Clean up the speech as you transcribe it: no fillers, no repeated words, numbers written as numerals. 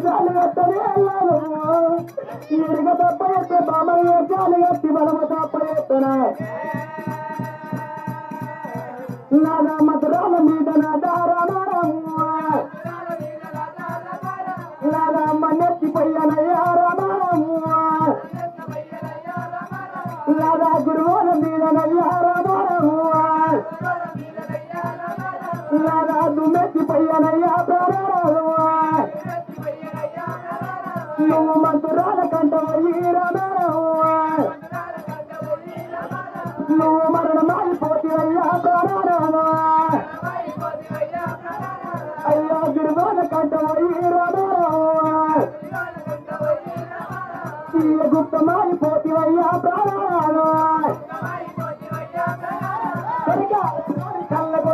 చాలు ఎత్తనే అల్లాను ఇరుగ తప్ప ఎత్తే బామయ్య చాలు ఎత్తి బలమ తప్ప ఎత్తనా నాదా మధురాల మీద నాదా మన్నెత్తిపోయానయ్యా రామారమ్మ నాదా గురువుల మీద రామారమ్మ నాదా దుమ్మెత్తిపోయానయ్యా ప్రాణారమ్మ నువ్వు మంతురాల కంటవయ్యి రామ